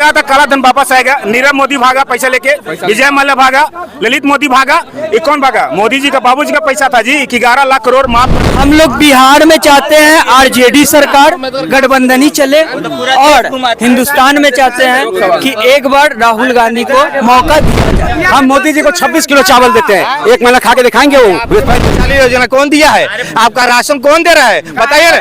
कहा था काला धन वापस आएगा, नीरव मोदी भागा पैसा लेके, विजय मल्ल्या भागा, ललित मोदी भागा, ये कौन भागा? मोदी जी का बाबूजी का पैसा था जी, 11 लाख करोड़ माफ। हम लोग बिहार में चाहते हैं आरजेडी सरकार गठबंधनी चले, और हिंदुस्तान में चाहते हैं कि एक बार राहुल गांधी को मौका दिया जाए। हम मोदी जी को 26 किलो चावल देते हैं, एक महीना खा के दिखाएंगे। वो योजना कौन दिया है? आपका राशन कौन दे रहा है? बताइए।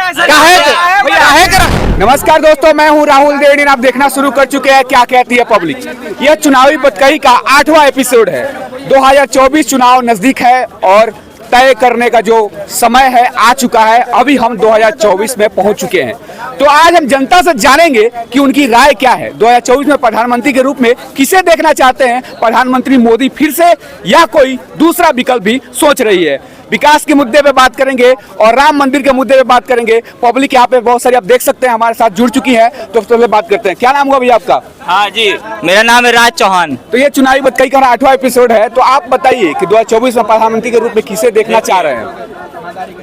नमस्कार दोस्तों, मैं हूं राहुल देवड़ी। आप देखना शुरू कर चुके हैं क्या कहती है पब्लिक। यह चुनावी बतकही का 8वां एपिसोड है। 2024 चुनाव नजदीक है और तय करने का जो समय है आ चुका है। अभी हम 2024 में पहुंच चुके हैं, तो आज हम जनता से जानेंगे कि उनकी राय क्या है। 2024 में प्रधानमंत्री के रूप में किसे देखना चाहते हैं? प्रधानमंत्री मोदी फिर से या कोई दूसरा विकल्प भी सोच रही है? विकास के मुद्दे पे बात करेंगे और राम मंदिर के मुद्दे पे बात करेंगे। पब्लिक यहाँ पे बहुत सारी आप देख सकते हैं हमारे साथ जुड़ चुकी है, तो सबसे बात करते हैं। क्या नाम हुआ भैया आपका? हाँ जी, मेरा नाम है राज चौहान। तो ये चुनावी बतकही का 8वां एपिसोड है, तो आप बताइए कि 2024 में प्रधानमंत्री के रूप में किसे देखना चाह रहे हैं?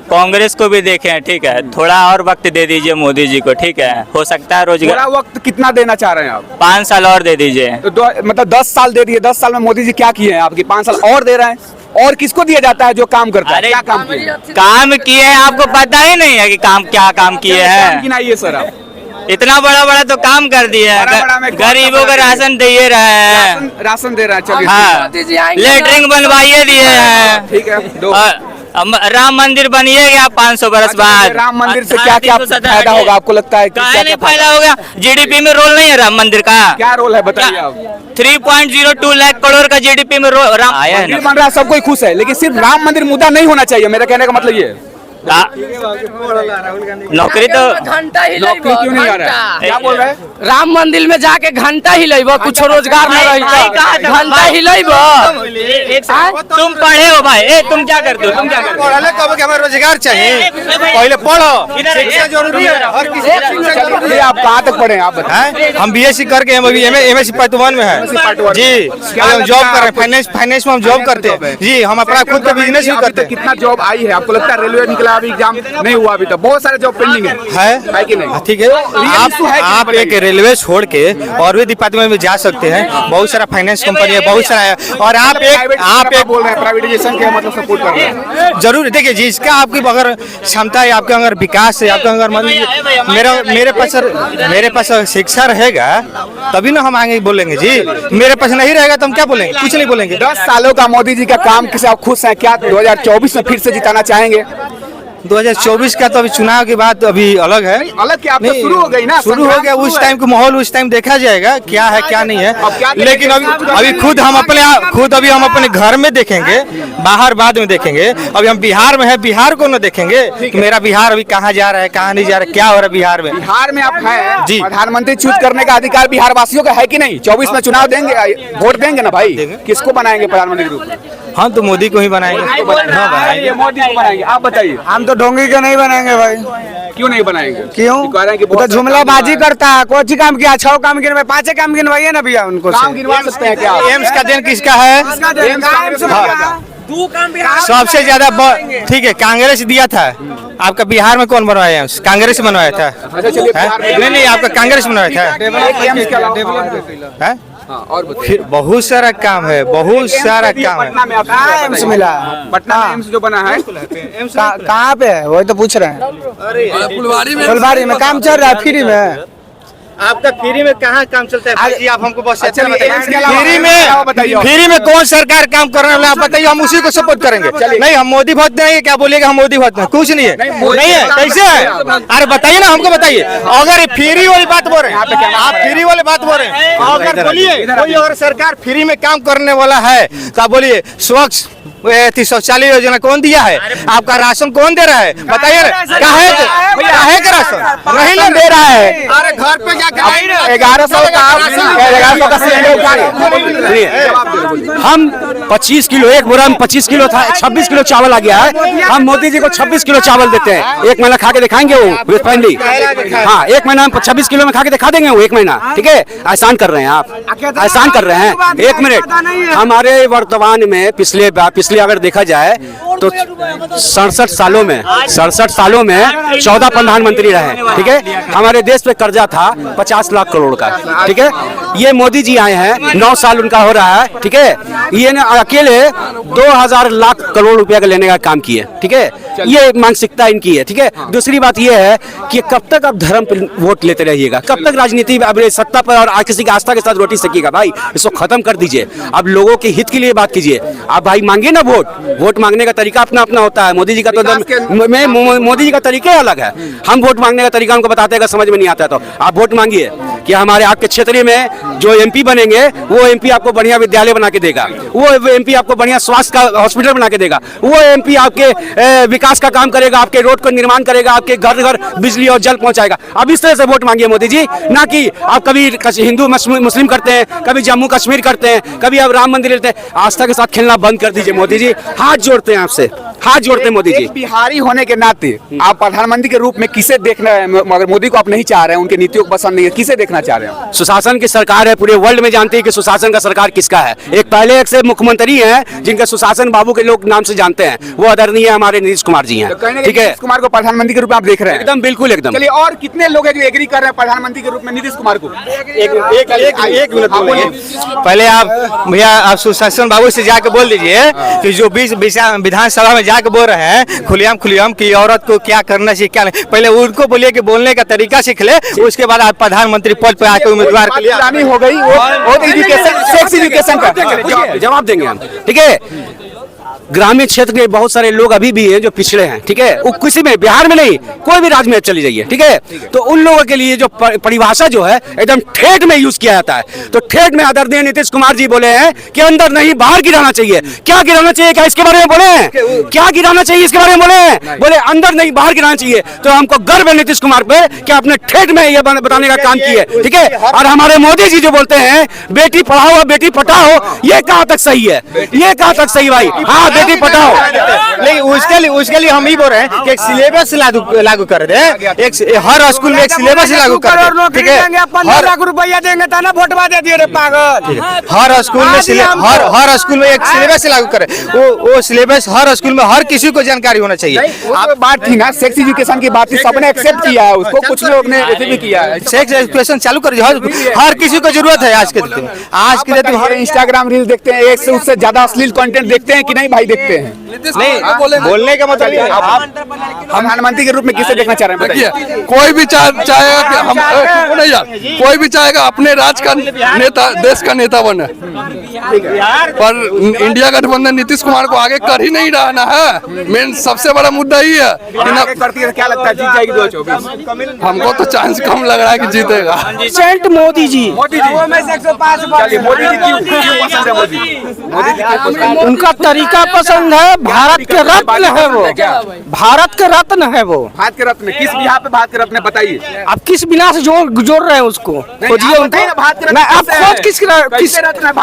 कांग्रेस को भी देखें, ठीक है, थोड़ा और वक्त दे दीजिए मोदी जी को, ठीक है, हो सकता है रोजगार। थोड़ा वक्त कितना देना चाह रहे हैं आप? 5 साल और दे दीजिए। तो मतलब 10 साल दे दिए। 10 साल में मोदी जी क्या किए हैं आपकी? 5 साल और दे रहे हैं। और किसको दिया जाता है जो काम करता है? क्या काम किए? काम किए हैं, आपको पता ही नहीं है कि काम क्या काम किए हैं। गिनाइए सर आप। इतना बड़ा बड़ा तो काम कर दिए हैं, गरीबों को राशन दे रहे हैं। राशन दे रहा है, चलिए। हाँ, लेटरिंग बनवाइए दिए हैं, ठीक है। राम मंदिर बनिए गया 500 बरस बाद। राम मंदिर से क्या क्या फायदा होगा आपको लगता है? क्या नहीं फायदा होगा? जीडीपी में रोल नहीं है राम मंदिर का? क्या रोल है बताइए आप? 3.02 लाख करोड़ का जीडीपी में राम मंदिर बन रहा है, सब कोई खुश है, लेकिन सिर्फ राम मंदिर मुद्दा नहीं होना चाहिए। मेरा कहने का मतलब ये है। नौकरी तो घंटा ही नौकरी क्यों नहीं आ रहा है? क्या बोल रहे हैं? राम मंदिर में जाके घंटा ही लेबो, कुछ रोजगार न रही, घंटा ही लेबो। तुम पढ़े हो भाई? तुम क्या करते हो? तुम क्या करते हो? कब कि हमें रोजगार चाहिए, पहले पढ़ो, शिक्षा जरूरी है। हर किसी आप कहाँ तक पढ़े हैं आप बताएं? हम बीएससी करके हम अभी एमएससी पार्ट 1 में है जी। हम जॉब कर रहे हैं, फाइनेंस में हम जॉब करते हैं जी। हम अपना खुद का बिजनेस भी करते हैं। कितना जॉब आई है आपको लगता है? रेलवे निकला अभी, एग्जाम नहीं हुआ अभी तक, बहुत सारे जॉब पेंडिंग है कि नहीं? ठीक है, आप एक रेलवे छोड़ के और भी डिपार्टमेंट में जा सकते हैं। बहुत सारा फाइनेंस कंपनी है, बहुत सारा है। और आप एक बोल रहे हैं प्राइवेटाइजेशन के मतलब सपोर्ट कर रहे हैं। जरूर देखिए, जिसका आपकी अगर क्षमता है, आपके अगर विकास है, आपके अगर मेरे पास शिक्षा रहेगा तभी ना हम आगे बोलेंगे जी। मेरे पास नहीं रहेगा तो हम क्या बोलेंगे? कुछ नहीं बोलेंगे। 10 सालों का मोदी जी का काम किसे आप खुश हैं? क्या 2024 में फिर से जिताना चाहेंगे? 2024 का तो अभी चुनाव की बात अभी अलग है। अलग क्या? आपका शुरू हो गई ना, शुरू हो गया। उस टाइम का माहौल उस टाइम देखा जाएगा क्या है क्या नहीं है। लेकिन अभी खुद हम अपने घर में देखेंगे, बाहर बाद में देखेंगे। अभी हम बिहार में है, बिहार को न देखेंगे कि मेरा बिहार अभी कहाँ जा रहा है, कहाँ नहीं जा रहा है, क्या हो रहा है बिहार में। बिहार में आप हैं जी, प्रधानमंत्री चूज करने का अधिकार बिहार वासियों का है कि नहीं? 24 में चुनाव देंगे, वोट देंगे ना भाई? किसको बनाएंगे प्रधानमंत्री के रूप में? हम तो मोदी को ही बनाएंगे। मोदी को बनाएंगे। आप बताइए। हम तो ढोंगी के नहीं बनाएंगे भाई। क्यों नहीं बनाएंगे? क्यों? तो जुमलाबाजी करता है। कोई काम किया, 6 काम गिनवाए, 5 काम गिनवाइए ना भैया उनको। काम गिनवा सकते हैं क्या? एम्स का दिन किसका है? सबसे ज्यादा ठीक है, कांग्रेस दिया था। आपका बिहार में कौन बनवाया? कांग्रेस बनवाया था। नहीं, आपका कांग्रेस बनवाया था। और फिर बहुत सारा काम है, बहुत सारा काम है। पटना में आपको एम्स मिला? पटना में एम्स जो बना है कहाँ पे है? वही तो पूछ रहे हैं। फुलवारी में काम चल रहा है फ्री में। आपका फ्री में कहाँ काम चलता है भाई जी? आप हमको बस फ्री में कौन सरकार काम कर रहा है आप बताइए, हम उसी को सपोर्ट करेंगे। नहीं, हम मोदी भक्त नहीं है। क्या बोलिएगा? हम मोदी भक्त कुछ नहीं है। नहीं है, कैसे है? अरे बताइए ना, हमको बताइए। अगर फ्री वाली बात बोल रहे हैं, आप फ्री वाली बात बोल रहे हैं, अगर बोलिए कोई अगर सरकार फ्री में काम करने वाला है तो बोलिए स्वच्छ शौचालय योजना कौन दिया है? आपका राशन कौन दे रहा है? बताइए। काहे का राशन नहीं दे रहा है? अरे घर पे क्या 1100 का सिलेंडर। हम 25 किलो, एक बोरा में 25 किलो था, 26 किलो चावल आ गया है। हम मोदी जी को 26 किलो चावल देते हैं, एक महीना खा के दिखाएंगे वो फाइनली। हाँ, एक महीना हम 26 किलो में खा के दिखा देंगे वो, एक महीना। ठीक है, एहसान कर रहे हैं आप, एहसान कर रहे हैं। 1 मिनट, हमारे वर्तमान में पिछले सीरियसली अगर देखा जाए तो 67 सालों में 14 प्रधानमंत्री रहे, ठीक है। हमारे देश पे कर्जा था 50 लाख करोड़ का, ठीक है। ये मोदी जी आए हैं, 9 साल उनका हो रहा है, ठीक है। ये ने अकेले 2000 लाख करोड़ रुपया का लेने का काम किए, ठीक है। ये मानसिकता इनकी है, ठीक है। दूसरी बात ये है कि कब तक आप धर्म पर वोट लेते रहिएगा, कब तक राजनीति अब सत्ता पर और किसी की आस्था के साथ रोटी सेकिएगा। भाई इसको खत्म कर दीजिए, अब लोगों के हित के लिए बात कीजिए। आप भाई मांगिए ना वोट मांगने का तरीका अपना अपना होता है। मोदी जी का तो मोदी जी का तरीका अलग है। हम वोट मांगने का तरीका उनको बताते हैं, अगर समझ में नहीं आता है तो आप वोट मांगिए कि हमारे आपके क्षेत्र में जो एमपी बनेंगे वो एमपी आपको बढ़िया विद्यालय बना के देगा, वो एमपी आपको बढ़िया स्वास्थ्य का हॉस्पिटल बना के देगा, वो एमपी आपके विकास का काम करेगा, आपके रोड को निर्माण करेगा, आपके घर घर बिजली और जल पहुंचाएगा। अब इस तरह से वोट मांगिए मोदी जी, ना कि आप कभी हिंदू मुस्लिम करते हैं, कभी जम्मू कश्मीर करते हैं, कभी अब राम मंदिर लेते हैं। आस्था के साथ खेलना बंद कर दीजिए मोदी जी, हाथ जोड़ते हैं आपसे, हाथ जोड़ते हैं मोदी जी। एक बिहारी होने के नाते आप प्रधानमंत्री के रूप में किसे देखना है? मगर मोदी को आप नहीं चाह रहे हैं, उनके नीतियों को पसंद नहीं है, किसे देखना चाह रहे हैं? सुशासन की सरकार है, पूरे वर्ल्ड में जानते हैं कि सुशासन का सरकार किसका है। एक पहले एक से मुख्यमंत्री हैं जिनका सुशासन बाबू के लोग नाम से जानते हैं, वो आदरणीय हमारे नीतीश कुमार जी हैं, ठीक है। नीतीश कुमार को प्रधानमंत्री के रूप में आप देख रहे हैं? एकदम बिल्कुल एकदम। चलिए, और कितने लोग हैं जो एग्री कर रहे हैं प्रधानमंत्री के रूप में नीतीश कुमार को? एक मिनट बोलिए। पहले आप भैया आप सुशासन बाबू से जाके बोल दीजिए कि जो विधानसभा में जाके बोल रहे हैं खुलेआम कि औरत को क्या करना चाहिए क्या नहीं, पहले उनको बोलिए कि बोलने का तरीका सीख ले, उसके बाद आप प्रधानमंत्री पद पे आके उम्मीदवार के लिए हो गई वो एजुकेशन, सेक्स एजुकेशन का जवाब देंगे हम, ठीक है। ग्रामीण क्षेत्र के बहुत सारे लोग अभी भी हैं जो पिछड़े हैं, ठीक है। वो किसी में, बिहार में नहीं, कोई भी राज्य में चली जाइए, ठीक है। तो उन लोगों के लिए जो परिभाषा जो है एकदम ठेठ में यूज किया जाता है, तो ठेठ में आदरणीय नीतीश कुमार जी बोले हैं कि अंदर नहीं बाहर गिराना चाहिए। क्या गिराना चाहिए, क्या इसके बारे में बोले हैं? क्या गिराना चाहिए इसके बारे में बोले हैं? बोले अंदर नहीं बाहर गिराना चाहिए। तो हमको गर्व है नीतीश कुमार पे कि आपने ठेठ में ये बताने का काम किया, ठीक है। और हमारे मोदी जी जो बोलते हैं बेटी पढ़ाओ बेटी पढ़ाओ, ये कहाँ तक सही है? ये कहाँ तक सही भाई? हाँ, बेटी पढ़ाओ, लेकिन उसके लिए हम ही बोल रहे हैं कि एक सिलेबस लागू कर दे, एक हर स्कूल में एक सिलेबस लागू कर दे, ठीक है। 15 लाख रुपया देंगे तो ना वोटवा दे दिए रे पागल। हर स्कूल में हर स्कूल में एक सिलेबस लागू करे, वो सिलेबस हर स्कूल में हर किसी को जानकारी होना चाहिए। आप बात थी ना सेक्स एजुकेशन की बात थी, सबने एक्सेप्ट किया है उसको, कुछ लोग ने ऐसे भी किया है। सेक्स एजुकेशन चालू कर दीजिए, हर किसी को जरूरत है आज के दिन। आज के दिन हर इंस्टाग्राम रील देखते हैं, एक से उससे ज्यादा अश्लील कंटेंट देखते हैं कि नहीं भाई? देखते हैं। नहीं बोलने का मतलब आप प्रधानमंत्री के रूप में किसे देखना चाह रहे हैं? देखिए, कोई भी चाहेगा कि हम नहीं यार, कोई भी चाहेगा अपने राज्य का नेता, देश का नेता बने, पर इंडिया गठबंधन नीतीश कुमार को आगे कर ही नहीं रहना है। मेन सबसे बड़ा मुद्दा ही है। करती है, क्या लगता है जीत जाएगी 2024? हमको तो चांस कम लग रहा है कि जीतेगा। सेंट मोदी जी, मोदी जी क्यों पसंद है? मोदी जी क्यों पसंद है? उनका तरीका पसंद है। भारत के रत्न है वो, भारत के रत्न है वो। भारत के रत्न किस बिहार पे? भारत के रत्न बताइए। आप किस बिना से जोड़ रहे हैं उसको? खोजिए उनको। आप खोज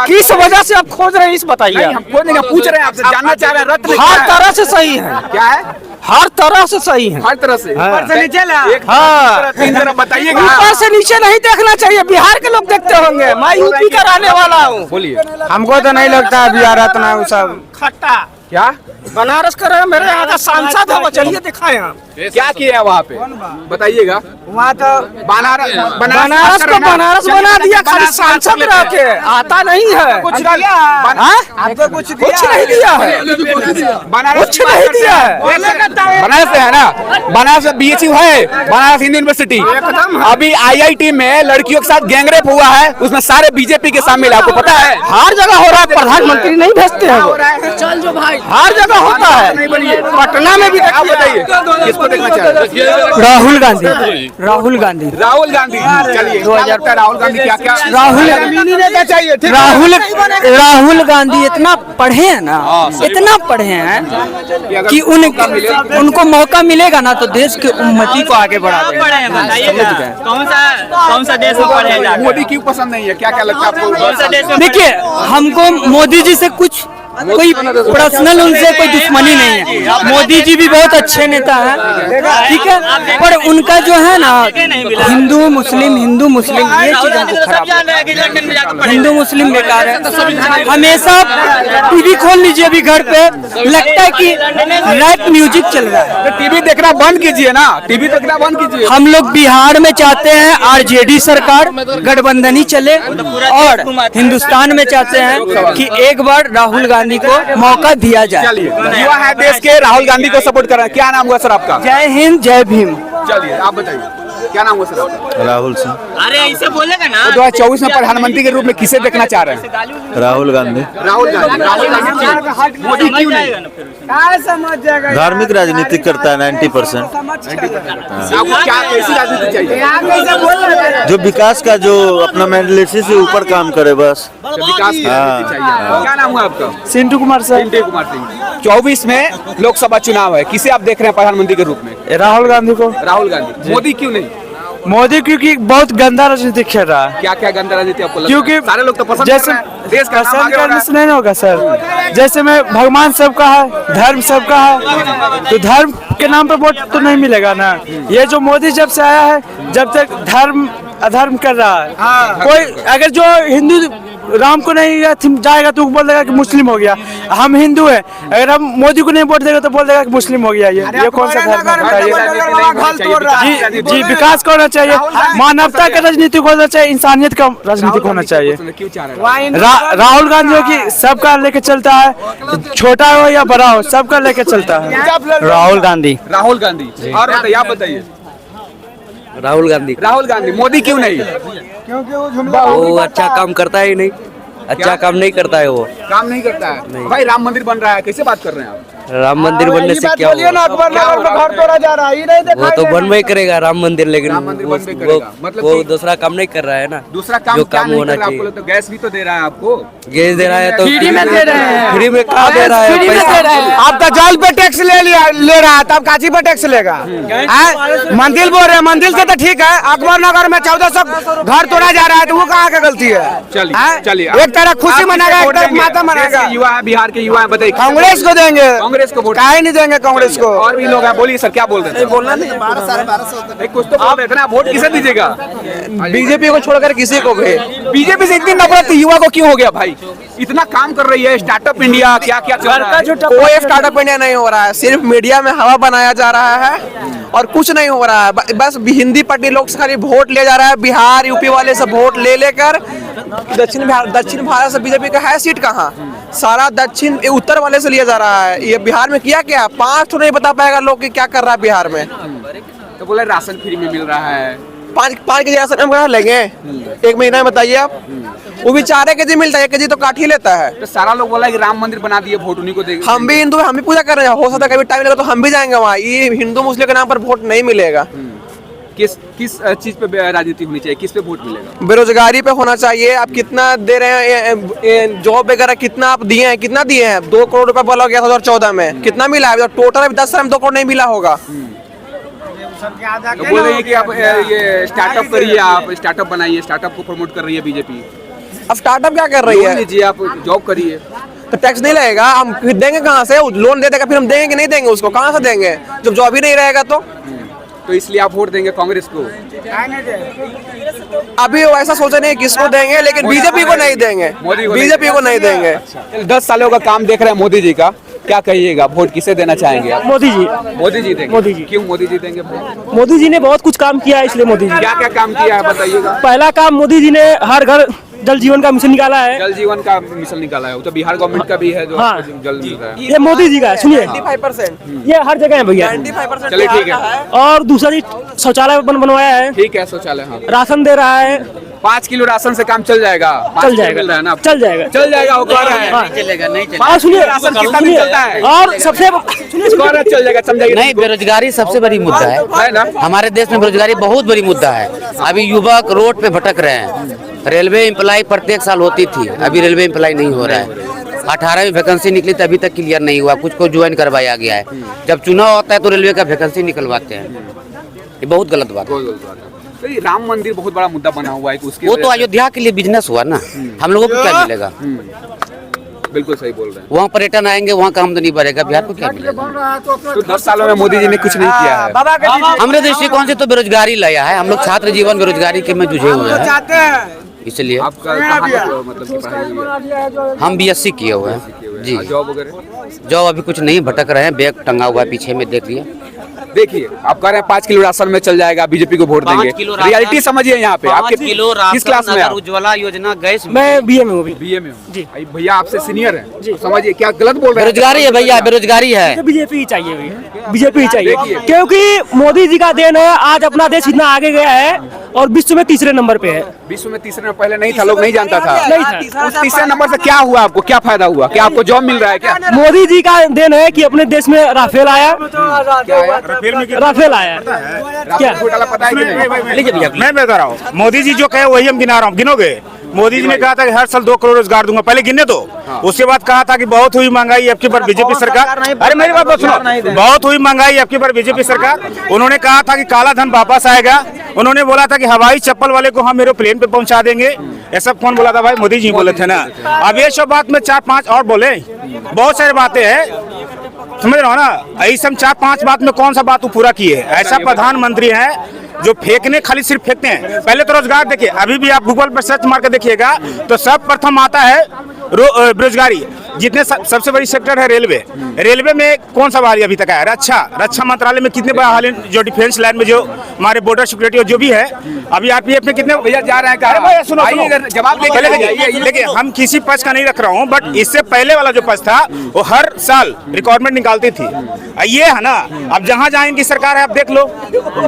किस वजह से आप खोज रहे हैं, इस बताइए। हम खोज नहीं, पूछ रहे हैं आपसे, जानना चाह रहे हैं रत्न हर तरह से सही है। क्या है? हर तरह से सही है, हर तरह से। ऊपर से नीचे ला, हाँ, तीन तरफ बताइएगा। ऊपर से नीचे नहीं देखना चाहिए, बिहार के लोग देखते होंगे। मैं यूपी का रहने वाला हूँ। बोलिए। हमको तो नहीं लगता है बिहार रत्न वो सब खट्टा क्या बनारस का रहे, मेरे यहाँ का सांसद है वो, चलिए दिखाए हम क्या किया है वहाँ पे, बताइएगा। वहाँ तो बनारस को बनारस बना दिया, खाली सांसद रह के आता नहीं है। कुछ नहीं दिया है, कुछ नहीं दिया है। बनारस से है ना, बनारस में BHU है, बनारस हिंदू यूनिवर्सिटी। अभी IIT में लड़कियों के साथ गैंगरेप हुआ है, उसमें सारे बीजेपी के शामिल है, आपको पता है? हर जगह हो रहा है, प्रधानमंत्री नहीं भेजते हैं वो। चल जो भाई, हर जगह होता है, पटना में भी। आप बताइए किसको देखना चाह रहे हैं? राहुल गांधी। राहुल गांधी चलिए, 2000 राहुल गांधी क्या क्या? राहुल गांधी इतना पढ़े हैं ना, इतना पढ़े हैं कि उनको मौका मिलेगा ना तो देश के उन्नति को आगे बढ़ा देंगे। कौन सा देश में पढ़े? मोदी क्यों पसंद नहीं है, क्या क्या लगता है आपको? देखिए, हमको मोदी जी से कुछ कोई पर्सनल उनसे कोई दुश्मनी नहीं है। मोदी जी भी बहुत अच्छे नेता हैं, ठीक है, पर उनका जो है ना हिंदू मुस्लिम ये चीज हमको खराब है। हिंदू मुस्लिम बेकार है। हमेशा टीवी खोल लीजिए अभी घर पे, लगता है कि रैप म्यूजिक चल रहा है। टीवी देखना बंद कीजिए ना, टीवी देखना बंद कीजिए। हम लोग बिहार में चाहते हैं आरजेडी सरकार गठबंधन चले, और हिंदुस्तान में चाहते हैं कि एक बार राहुल गांधी को मौका दिया जाए। युवा है देश के, राहुल गांधी को सपोर्ट कर रहे हैं। क्या नाम हुआ सर आपका? जय हिंद जय भीम। चलिए आप बताइए क्या नाम हुआ सर आपका? राहुल सिंह। अरे ऐसे बोलेगा ना। 2024 में प्रधानमंत्री के रूप में किसे देखना चाह रहे हैं? राहुल गांधी। राहुल गांधी मोदी क्यों नहीं? धार्मिक राजनीति करता है 90%। आपको क्या कैसी राजनीति चाहिए? जो विकास का, जो अपना मेंटलिटी से ऊपर काम करे बस। विकास की राजनीति चाहिए। क्या नाम हुआ आपका? सिंटू कुमार सर। सिंटू कुमार सिंह। 24 में लोकसभा चुनाव है, किसे आप देख रहे हैं प्रधानमंत्री के रूप में? राहुल गांधी को। राहुल गांधी। मोदी क्यों नहीं? मोदी क्योंकि बहुत गंदा राजनीति खेल रहा है। क्या क्या गंदा राजनीति आपको लगता है? क्योंकि सारे लोग तो पसंद जैसे कर रहे हैं, देश का नाम पसंद आगे बढ़ रहा करने है। से नहीं होगा सर। जैसे में भगवान सबका है, धर्म सबका है, तो धर्म के नाम पे वोट तो नहीं मिलेगा ना। ये जो मोदी जब से आया है, जब तक धर्म अधर्म कर रहा है। कोई अगर जो हिंदू राम को नहीं जाएगा तो बोल देगा कि मुस्लिम हो गया। हम हिंदू हैं, अगर हम मोदी को नहीं वोट देगा तो बोल देगा कि मुस्लिम हो गया। ये कौन सा धर्म है? जी विकास का होना चाहिए, मानवता का राजनीति होना चाहिए, इंसानियत का राजनीति होना चाहिए। क्यों चाह रहे हैं? राहुल गांधी हो कि सबका लेके चलता है, छोटा हो या बड़ा हो सबका लेके चलता है। राहुल गांधी। राहुल गांधी। और बताइए, आप बताइए। राहुल गांधी। राहुल गांधी। मोदी क्यों नहीं? वो अच्छा काम करता ही नहीं, अच्छा काम नहीं करता है वो। काम नहीं करता है। भाई राम मंदिर बन रहा है, कैसे बात कर रहे हैं आप? राम मंदिर बनने से क्या होगा? घर तोड़ा जा रहा है, नहीं वो तो बनवा ही करेगा राम मंदिर, लेकिन राम मंदिर बनबे करेगा। मतलब वो कि दूसरा काम नहीं कर रहा है ना। दूसरा काम जो क्या काम नहीं होना कर रहा है? चाहिए। आपको तो गैस भी तो दे रहा है आपको। गैस दे रहा है तो फ्री में दे रहे हैं। फ्री में कहाँ दे रहा है पैसा? आप तो जल पे टैक्स ले रहा है, तब काची पे टैक्स लेगा? मंदिर बोल रहे हैं, मंदिर से तो ठीक है। अकबर नगर में 1400 घर तोड़ा जा रहा है, तो वो कहाँ का गलती है? चलिए चलिए। एक तरफ खुशी मनाएगा, एक तरफ माता मनाएगा। युवा है, बिहार के युवा है, बताइए। कांग्रेस को देंगे। कांग्रेस को वोट काहे नहीं देंगे कांग्रेस को? और भी लोग हैं, बोलिए सर क्या बोल रहे हैं? बोलना नहीं, 1200 कुछ तो बोल रहे थे ना। वोट किसे दीजिएगा? बीजेपी को छोड़कर किसी को भी। बीजेपी से इतनी नफरत युवा को क्यों हो गया भाई? इतना काम कर रही है, स्टार्टअप इंडिया क्या क्या चल रहा है? कोई स्टार्टअप इंडिया नहीं हो रहा है, सिर्फ मीडिया में हवा बनाया जा रहा है और कुछ नहीं हो रहा है। बस हिंदी पट्टी लोग से खाली वोट ले जा रहा है। बिहार यूपी वाले से वोट ले लेकर दक्षिण भारत से बीजेपी का है सीट कहाँ? सारा दक्षिण उत्तर वाले से लिया जा रहा है। ये बिहार में किया क्या? 5 तो नहीं बता पाएगा लोग कि क्या कर रहा है बिहार में। तो बोले राशन फ्री में मिल रहा है। 5 के जी राशन हम कहाँ लेंगे एक महीना में? बताइए आप। वो भी 4 केजी मिलता है, 1 केजी तो काट ही लेता है। तो सारा लोग बोला कि राम मंदिर बना दिए, वोट उन्हीं को देंगे। हम भी हिंदू, हम भी पूजा कर रहे हैं। हो सकता है कभी टाइम लगा तो हम भी जाएंगे वहाँ। ये हिंदू मुस्लिम के नाम पर वोट नहीं मिलेगा। किस चीज पे राजनीति होनी चाहिए? किस पे वोट मिलेगा? बेरोजगारी पे होना चाहिए। आप कितना दे रहे हैं? जॉब वगैरह कितना आप दिए हैं? कितना दिए हैं? 2 करोड़ रुपए बोला गया था 2014 में, कितना मिला है? टोटल अभी 10 साल में 2 करोड़ नहीं मिला होगा। तो बोल रही है कि आप ये स्टार्टअप करिए, आप स्टार्टअप बनाइए, स्टार्टअप को प्रमोट कर रही है बीजेपी। अब स्टार्टअप क्या कर रही है? लीजिए, आप जॉब करिए तो टैक्स नहीं लगेगा। हम फिर देंगे कहाँ से? लोन दे देगा, फिर हम देंगे कि नहीं देंगे? उसको कहाँ से देंगे जब जॉब ही नहीं रहेगा? तो इसलिए आप वोट देंगे कांग्रेस को। अभी वो ऐसा सोचे नहीं किसको देंगे, लेकिन बीजेपी को नहीं देंगे। बीजेपी को नहीं देंगे। 10 सालों का काम देख रहे हैं मोदी जी का, क्या कहिएगा? वोट किसे देना चाहेंगे आप? मोदी जी। मोदी जी देंगे। मोदी जी। क्यों मोदी जी देंगे वोट? मोदी जी ने बहुत कुछ काम किया है, इसलिए मोदी जी। क्या क्या काम किया है बताइएगा? पहला काम मोदी जी ने हर घर जल जीवन का मिशन निकाला है। जल जीवन का मिशन निकाला है, वो तो बिहार गवर्नमेंट का भी है जो हाँ। जल मिल रहा है। ये मोदी जी का है, सुनिए। 95% ये हर जगह है भैया। 95% चलिए ठीक है। और दूसरा जी शौचालय बनवाया है, ठीक है, शौचालय। हाँ, राशन दे रहा है। 5 किलो राशन से काम चल जाएगा? 5 चल किलो जाएगा, मिल रहा है ना? चल जाएगा, चल जाएगा, वो कह रहा है। हाँ। चलेगा नहीं चलेगा। और सुनिए, राशन कितना दिन चलता है? और सबसे कह रहा चल जाएगा, समझाइए। नहीं, बेरोजगारी सबसे बड़ी मुद्दा है ना? है। हमारे देश में बेरोजगारी बहुत बड़ी मुद्दा है। अभी युवक रोड पे भटक रहे हैं। रेलवे एम्प्लॉय प्रत्येक साल होती थी, अभी रेलवे एम्प्लॉय नहीं हो रहा है। 18वीं वैकेंसी निकली तो अभी तक क्लियर नहीं हुआ, कुछ को ज्वाइन करवाया गया है। जब चुनाव होता है तो रेलवे का वैकेंसी निकलवाते हैं। ये बहुत गलत बात है। तो ये राम मंदिर बहुत बड़ा मुद्दा बना हुआ है कि उसकी वो तो अयोध्या के लिए बिजनेस हुआ ना, हम लोगों को क्या मिलेगा? बिल्कुल सही बोल रहे हैं। वहाँ पर्यटन आएंगे, वहाँ का आमदनी बढ़ेगा, बिहार को क्या मिलेगा? तो 10 सालों में मोदी जी ने कुछ नहीं किया है। हमने दृष्टिकोण से तो बेरोजगारी लाया है। हम लोग छात्र जीवन बेरोजगारी के में जुझे हुए हैं, इसलिए आपका कहाँ तक मतलब की पढ़ाई हुई है? हम BSc किए हुए हैं जी। जॉब वगैरह? जॉब अभी कुछ नहीं, भटक रहे हैं, बैग टंगा हुआ है पीछे में, देख लिया। देखिए आप कह रहे हैं 5 किलो राशन में चल जाएगा, बीजेपी को वोट देंगे। रियलिटी समझिए यहाँ पे। आपके 5 किलो किस क्लास में? उज्ज्वला योजना गैस में। मैं बीए में हूँ। बीए में हूँ जी। भैया आपसे सीनियर हैं, समझिए क्या गलत बोल रहे हैं? बेरोजगारी है भैया, बेरोजगारी है। बीजेपी ही चाहिए भैया, बीजेपी ही चाहिए, क्योंकि मोदी जी का देन है। आज अपना देश इतना आगे गया है और विश्व में तीसरे नंबर पे है। विश्व में तीसरे नंबर पहले नहीं था, लोग नहीं जानता था। नहीं था। उस तीसरे नंबर से क्या हुआ आपको, क्या फायदा हुआ? क्या आपको जॉब मिल रहा है क्या? मोदी जी का देन है कि अपने देश में राफेल आया, राफेल आया। क्या घोटाला पता है कि नहीं? मैं बता रहा हूँ, मोदी जी जो कहे वही हम गिना रहा हूँ। गिनोगे? मोदी जी ने कहा था कि हर साल 2 करोड़ रोजगार दूंगा, पहले गिने तो। उसके बाद कहा था कि बहुत हुई महंगाई अब की बार बीजेपी सरकार। अरे मेरी बात तो सुनो, बहुत हुई महंगाई अब की बार बीजेपी सरकार। उन्होंने कहा था कि काला धन वापस आएगा। उन्होंने बोला था कि हवाई चप्पल वाले को हम एरोप्लेन पे पहुंचा देंगे। ऐसा कौन बोला था भाई? मोदी जी बोले थे ना। अब ये सब बात में 4-5 और बोले, बहुत सारी बातें हैं, समझ रहे हो ना? ऐसा 4-5 बात में कौन सा बात वो पूरा किए? ऐसा प्रधानमंत्री है जो फेंकने, खाली सिर्फ फेंकते हैं। पहले तो रोजगार देखिए, अभी भी आप गूगल पर सर्च मार के देखिएगा तो सब प्रथम आता है बेरोजगारी। जितने सबसे बड़ी सेक्टर है रेलवे। रेलवे में कौन सा बहाली अभी तक है? रक्षा मंत्रालय में कितने बहाली, जो डिफेंस लाइन में जो हमारे बॉर्डर सिक्योरिटी जो भी है, अभी RPF में कितने भैया जा रहे हैं? भैया सुनो, जवाब देखिए, हम किसी पक्ष का नहीं रख रहा हूँ, बट इससे पहले वाला जो पक्ष था वो हर साल रिक्वायरमेंट निकालती थी। ये है ना, अब जहाँ जहाँ इनकी सरकार है आप देख लो,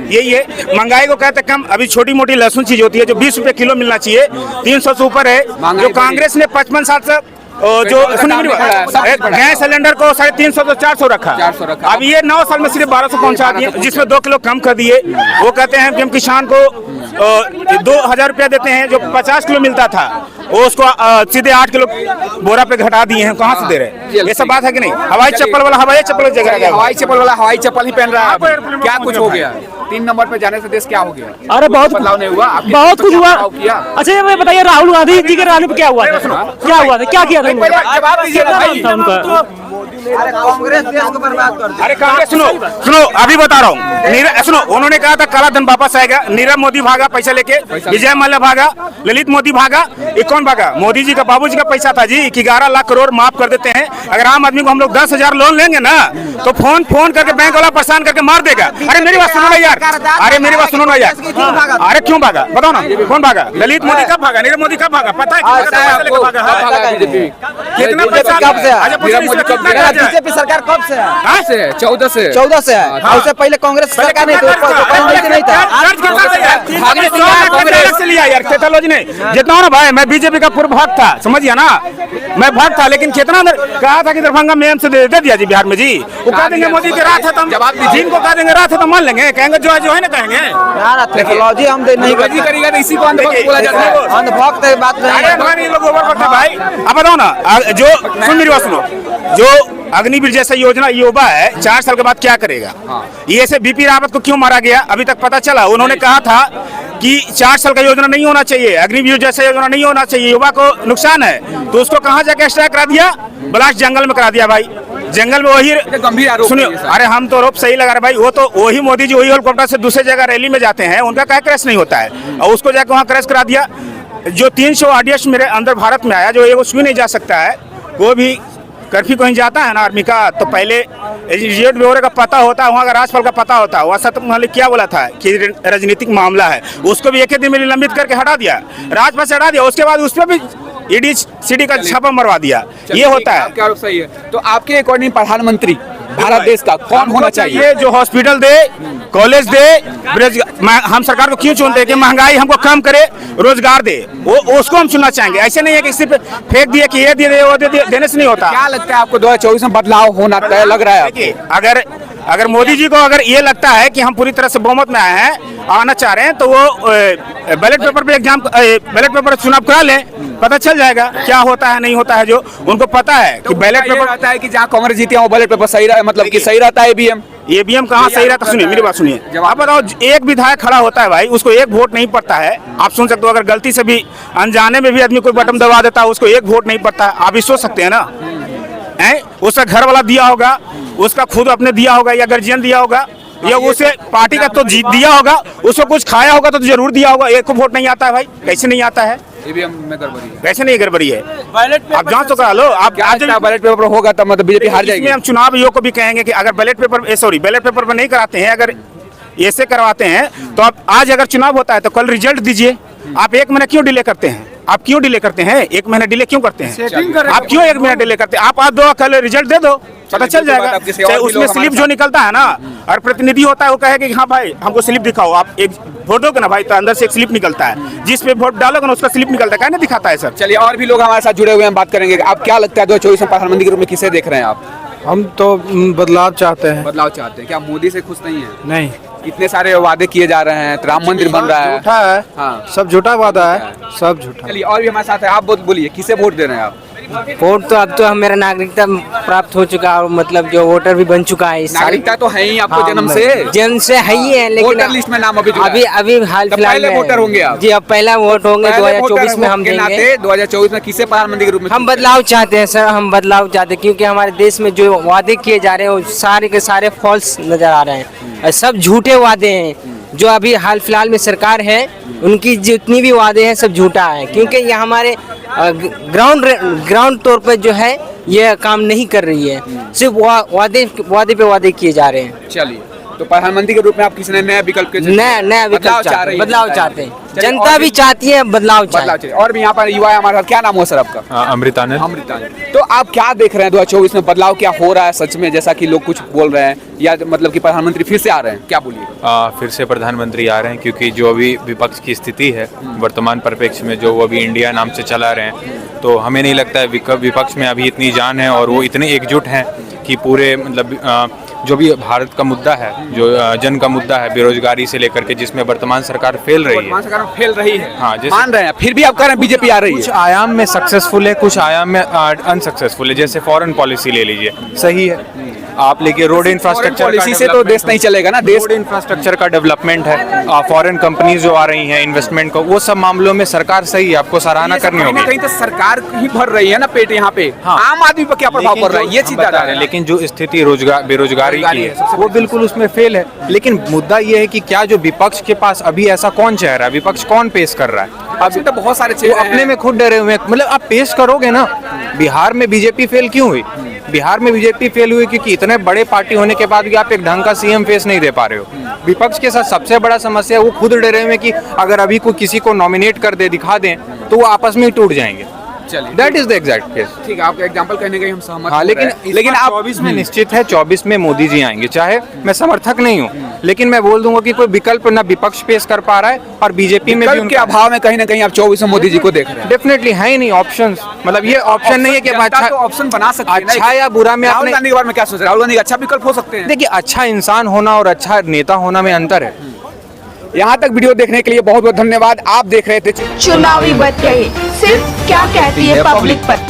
यही है। महंगाई को कहते कम, अभी छोटी मोटी लहसुन चीज होती है जो 20 रुपए किलो मिलना चाहिए, 300 से ऊपर है। जो कांग्रेस ने 55 साल से जो गैस सिलेंडर को 350 से 400 रखा। अब ये 9 साल में सिर्फ 1200 पहुंचा दिए, जिसमें 2 किलो कम कर दिए। वो कहते हैं कि हम किसान को 2000 रुपया देते हैं, जो 50 किलो मिलता था वो उसको सीधे 8 किलो बोरा पे घटा दिए हैं। कहाँ से दे रहे हैं? ये सब बात है कि नहीं? हवाई चप्पल वाला हवाई चप्पल जगह, हवाई चप्पल वाला हवाई चप्पल ही पहन रहा है। क्या कुछ हो गया? 3 नंबर पे जाने से देश क्या हो गया? अरे बहुत बदलाव नहीं हुआ, बहुत कुछ हुआ। अच्छा ये बताइए, राहुल गांधी जी के रहने पे क्या हुआ था? क्या हुआ था? क्या किया था? जवाब दीजिए ना भाई। अरे कांग्रेस सुनो, अभी बता रहा हूँ। सुनो, उन्होंने कहा था काला धन वापस आएगा। नीरव मोदी भागा पैसा लेके, विजय मल्ल्या भागा, ललित मोदी भागा। ये कौन भागा? मोदी जी का, बाबूजी का पैसा था जी कि 11 लाख करोड़ माफ कर देते हैं। अगर आम आदमी को हम लोग 10,000 लोन लेंगे ना तो फोन करके बैंक वाला परेशान करके मार देगा। अरे मेरी बात सुनो ना यार, अरे मेरी बात सुनो ना यार। अरे क्यों भागा? बताओ ना, कौन भागा? ललित मोदी कब भागा? नीरव मोदी कब भागा? पता है कितना पैसा? बीजेपी सरकार कब से है? 14 से है। उससे पहले कांग्रेस सरकार नहीं था। कैटालॉजी ने जितना ना भाई, मैं बीजेपी का पूर्व भक्त था, समझिए ना, मैं भक्त था। लेकिन कितना कहा था कि दरभंगा में एम्स दे दिया जी बिहार में जी। वो कह देंगे मोदी के रात है तो जवाब दीजिए। जिनको कह देंगे रात है तो मान लेंगे, कहेंगे जो है ना कहेंगे। टेक्नोलॉजी हम नहीं करेगा तो इसी को अंधभक्त बोला जाता है। अंधभक्त बात नहीं। ये लोग ओवरभक्त है भाई। अब बताओ ना, जो सुन मेरी बात सुनो, जो अग्निवीर जैसा योजना युवा है, 4 साल के बाद क्या करेगा? ये से BP रावत को क्यों मारा गया अभी तक पता चला? उन्होंने कहा था कि 4 साल का योजना नहीं होना चाहिए, अग्निवीर जैसा योजना नहीं होना चाहिए, युवा को नुकसान है। तो उसको कहाँ जाके स्ट्राइक करा दिया? ब्लास्ट जंगल में करा दिया भाई। जंगल में वही गंभीर आरोप। सुनिए, अरे हम तो आरोप सही लगा रहे भाई। वो तो वही मोदी जी वही हेलीकॉप्टर से दूसरे जगह रैली में जाते हैं, उनका क्या क्रैश नहीं होता है, और उसको जाके वहाँ क्रैश करा दिया। जो 300 ऑडियंस मेरे अंदर भारत में आया, जो ये उसमें नहीं जा सकता है, वो भी कर्फ्यू कहीं जाता है ना आर्मी का, तो पहले एजेंट ब्यूरो का पता होता है, वहाँ का राज्यपाल का पता होता है। वहाँ सत्य मालिक क्या बोला था कि राजनीतिक मामला है, उसको भी एक ही दिन में निलंबित करके हटा दिया, राज्यपाल से हटा दिया। उसके बाद उस पर भी ED CD का छापा मरवा दिया। ये होता है। क्या सही है? तो आपके अकॉर्डिंग प्रधानमंत्री भारत देश का कौन होना चाहिए? जो हॉस्पिटल दे, कॉलेज दे, हम सरकार को क्यों चुनते हैं कि महंगाई हमको कम करे, रोजगार दे, वो उसको हम चुनना चाहेंगे। ऐसे नहीं है कि सिर्फ फेंक दिए कि ये दे दे वो दे दे, देने से नहीं होता। क्या लगता है आपको 2024 में बदलाव होना तय लग रहा है? अगर मोदी जी को अगर ये लगता है कि हम पूरी तरह से बहुमत में आए हैं, आना चाह रहे हैं, तो वो बैलेट पेपर पे बैलेट पेपर चुनाव करा लें, पता चल जाएगा क्या होता है नहीं होता है। जो उनको पता है कि बैलेट पेपर रहता है कि जहाँ कांग्रेस जीती है वो बैलेट पेपर सही रहा, मतलब कि सही रहता है EVM। ईवीएम कहाँ सही रहता, सुनिए मेरी बात सुनिए। आप बताओ, एक विधायक खड़ा होता है भाई, उसको एक वोट नहीं पड़ता है। आप सुन सकते हो, अगर गलती से भी अनजाने में भी आदमी कोई बटन दबा देता है, उसको एक वोट नहीं पड़ता है। आप भी सोच सकते हैं ना, हैं? उसका घर वाला दिया होगा, उसका खुद अपने दिया होगा, या गार्जियन दिया होगा, या उसे पार्टी का तो दिया होगा, उसको कुछ खाया होगा तो जरूर दिया होगा। एक को वोट नहीं आता है भाई, कैसे नहीं आता है? ईवीएम में गड़बड़ी है। कैसे नहीं गड़बड़ी है? आप जांच तो करा लो। आप आज बैलेट पेपर होगा तब मतलब बीजेपी हार जाएगी। इसमें हम चुनाव आयोग को भी कहेंगे कि अगर बैलेट पेपर पर नहीं कराते हैं, अगर ऐसे करवाते हैं, तो आप आज अगर चुनाव होता है तो कल रिजल्ट दीजिए। आप 1 महीना क्यों डिले करते हैं? आप क्यों डिले करते हैं? 1 महीना डिले क्यों करते हैं? आप क्यों 1 महीना डिले करते हैं? आप आज दो, कल रिजल्ट दे दो, पता चल जाएगा। चाहे उसमें स्लिप जो निकलता है ना, और प्रतिनिधि होता है वो कहेगा कि हाँ भाई हमको स्लिप दिखाओ। आप एक वोट दोगे ना भाई, तो अंदर से एक स्लिप निकलता है, जिस पे वोट डालोगे ना उसका स्लिप निकलता है। क्या नहीं दिखाता है सर? चलिए, और भी लोग हमारे साथ जुड़े हुए हैं, बात करेंगे। आप क्या लगता है 2024 में प्रधानमंत्री के रूप में किसे देख रहे हैं आप? हम तो बदलाव चाहते हैं। बदलाव चाहते हैं। क्या मोदी से खुश नहीं है? नहीं, इतने सारे वादे किए जा रहे हैं, राम मंदिर बन रहा है। झूठा है। हाँ, सब झूठा वादा है, सब झूठा। चलिए, और भी हमारे साथ है, आप बोलिए किसे वोट दे रहे हैं आप? वोट तो अब तो मेरा नागरिकता प्राप्त हो चुका है, और मतलब जो वोटर भी बन चुका है इस साल। नागरिकता तो है ही आपको हाँ, जन्म से है ही है, लेकिन वोटर लिस्ट में नाम अभी जुड़ा है। अभी हाल तो फिलहाल पहले में वोटर होंगे आप? जी, अब पहला वोट होंगे 2024 में हम के देंगे। नाते 2024 में किसे प्रधानमंत्री के रूप में हम बदलाव चाहते हैं सर, हम बदलाव चाहते हैं, क्योंकि हमारे देश में जो वादे किए जा रहे हैं वो सारे के सारे फॉल्स नजर आ रहे हैं, सब झूठे वादे हैं। जो अभी हाल फिलहाल में सरकार है, उनकी जितनी भी वादे हैं सब झूठा है, क्योंकि ये हमारे ग्राउंड तौर पर जो है ये काम नहीं कर रही है, सिर्फ वादे पे वादे किए जा रहे हैं। चलिए, तो प्रधानमंत्री के रूप में आप किसी ने नया विकल्प के नया विकल्प चाहते हैं, बदलाव चाहते हैं, जनता भी चाहती है बदलाव चाहिए। और भी यहाँ पर युवा है हमारे साथ। क्या नाम हो सर आपका? अमृतानंद। तो आप क्या देख रहे हैं 2024 में बदलाव क्या हो रहा है सच में, जैसा कि लोग कुछ बोल रहे हैं, या मतलब कि प्रधानमंत्री फिर से आ रहे हैं? क्या बोलिए? फिर से प्रधानमंत्री आ रहे हैं, क्योंकि जो अभी विपक्ष की स्थिति है वर्तमान परिप्रेक्ष्य में, जो वो अभी इंडिया नाम से चला रहे हैं, तो हमें नहीं लगता है विपक्ष में अभी इतनी जान है और वो इतने एकजुट हैं कि पूरे मतलब जो भी भारत का मुद्दा है, जो जन का मुद्दा है, बेरोजगारी से लेकर के, जिसमें वर्तमान सरकार फेल रही है। हाँ, मान रहे हैं, फिर भी आप कह रहे हैं बीजेपी आ रही है। कुछ आयाम में सक्सेसफुल है, कुछ आयाम में अनसक्सेसफुल है। जैसे फॉरेन पॉलिसी ले लीजिए, सही है। आप लेके रोड इंफ्रास्ट्रक्चर पॉलिसी से तो देश नहीं चलेगा ना, देश रोड इंफ्रास्ट्रक्चर का डेवलपमेंट है, फॉरेन कंपनीज जो आ रही हैं इन्वेस्टमेंट को, वो सब मामलों में सरकार सही है, आपको सराहना करनी होगी। कहीं तो सरकार ही भर रही है ना पेट यहाँ पे। हाँ, आम आदमी पर क्या प्रभाव पड़ रहा है ये चीज बता रहे हैं। लेकिन जो स्थिति बेरोजगारी की है वो बिल्कुल उसमें फेल है। लेकिन मुद्दा ये है कि क्या जो विपक्ष के पास अभी ऐसा कौन चेहरा है, विपक्ष कौन पेश कर रहा है? अभी तो बहुत सारे वो अपने में खुद डरे हुए हैं। मतलब आप पेश करोगे ना। बिहार में बीजेपी फेल क्यों हुई? बिहार में बीजेपी फेल हुई क्योंकि इतने बड़े पार्टी होने के बाद भी आप एक ढंग का सीएम फेस नहीं दे पा रहे हो। विपक्ष के साथ सबसे बड़ा समस्या वो खुद डरे हुए कि अगर अभी कोई किसी को नॉमिनेट कर दे, दिखा दें, तो वो आपस में ही टूट जाएंगे। That is the exact case. ठीक है, आपका एग्जांपल कहने का हम सहमत। हाँ, लेकिन आप 24 में निश्चित है, 24 में मोदी जी आएंगे। चाहे मैं समर्थक नहीं हूँ, लेकिन मैं बोल दूंगा कि कोई विकल्प ना विपक्ष पेश कर पा रहा है, और बीजेपी में भी उनके अभाव में कहीं ना कहीं आप 24 में मोदी जी को देख रहे हैं। डेफिनेटली है ही नहीं ऑप्शन। मतलब ये ऑप्शन नहीं है कि अच्छा ऑप्शन बना सकते हैं, अच्छा या बुरा में। राहुल गांधी के बारे में क्या सोच रहे हैं? राहुल गांधी अच्छा विकल्प हो सकते हैं। देखिए, अच्छा इंसान होना और अच्छा नेता होना में अंतर है। यहाँ तक वीडियो देखने के लिए बहुत बहुत धन्यवाद। आप देख रहे थे चुनावी बात कही, सिर्फ क्या कहती है पब्लिक पर।